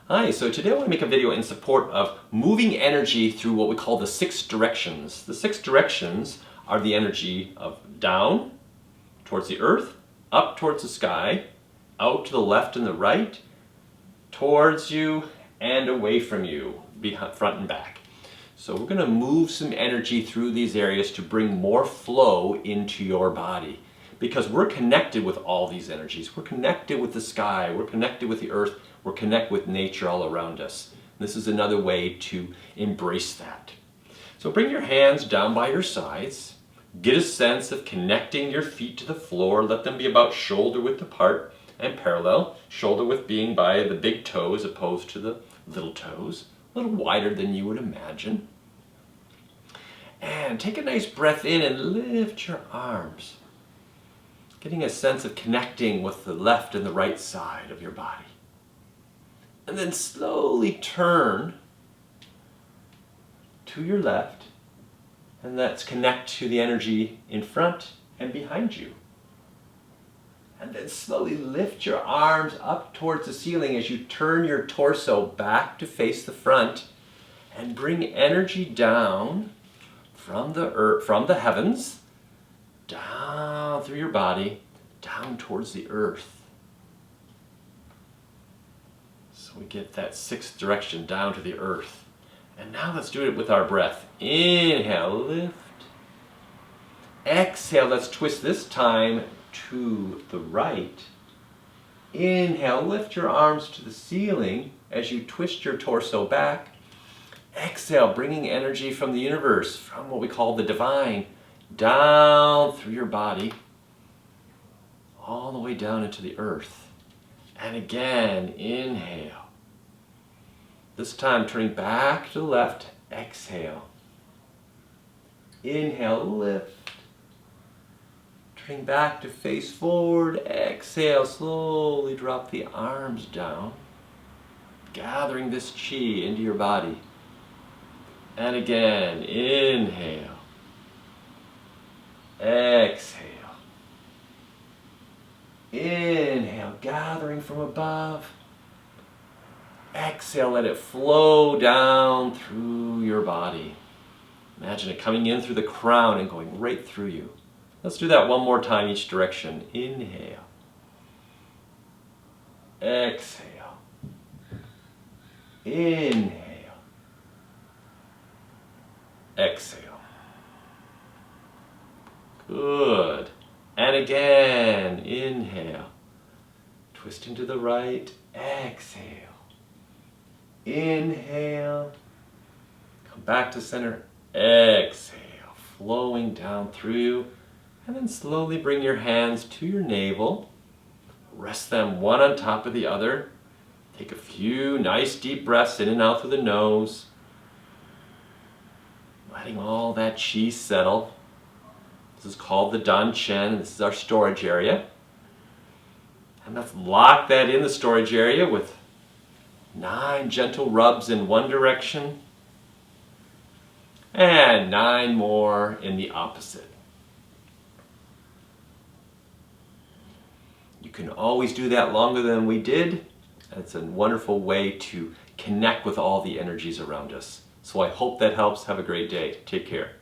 Hi, so today I want to make a video in support of moving energy through what we call the 6 directions. The 6 directions are the energy of down towards the earth, up towards the sky, out to the left and the right, towards you and away from you, front and back. So we're going to move some energy through these areas to bring more flow into your body. Because we're connected with all these energies. We're connected with the sky, we're connected with the earth, we're connected with nature all around us. This is another way to embrace that. So bring your hands down by your sides. Get a sense of connecting your feet to the floor. Let them be about shoulder width apart and parallel. Shoulder width being by the big toe as opposed to the little toes. A little wider than you would imagine. And take a nice breath in and lift your arms. Getting a sense of connecting with the left and the right side of your body. And then slowly turn to your left, and let's connect to the energy in front and behind you. And then slowly lift your arms up towards the ceiling as you turn your torso back to face the front and bring energy down from the earth, from the heavens, down through your body, down towards the earth. So we get that 6th direction down to the earth. And now let's do it with our breath. Inhale, lift. Exhale, let's twist this time to the right. Inhale, lift your arms to the ceiling as you twist your torso back. Exhale, bringing energy from the universe, from what we call the divine, down through your body, all the way down into the earth. And again, inhale. This time turning back to the left, exhale. Inhale, lift. Turning back to face forward, exhale, slowly drop the arms down, gathering this chi into your body. And again, inhale. Exhale. Inhale, gathering from above. Exhale, let it flow down through your body. Imagine it coming in through the crown and going right through you. Let's do that one more time each direction. Inhale. Exhale. Inhale. Exhale. Good. And again, inhale. Twisting to the right, exhale. Inhale. Come back to center, exhale. Flowing down through you. And then slowly bring your hands to your navel. Rest them one on top of the other. Take a few nice deep breaths in and out through the nose. Letting all that chi settle. This is called the Danchen. This is our storage area. And let's lock that in the storage area with 9 gentle rubs in one direction and 9 more in the opposite. You can always do that longer than we did. It's a wonderful way to connect with all the energies around us. So I hope that helps. Have a great day. Take care.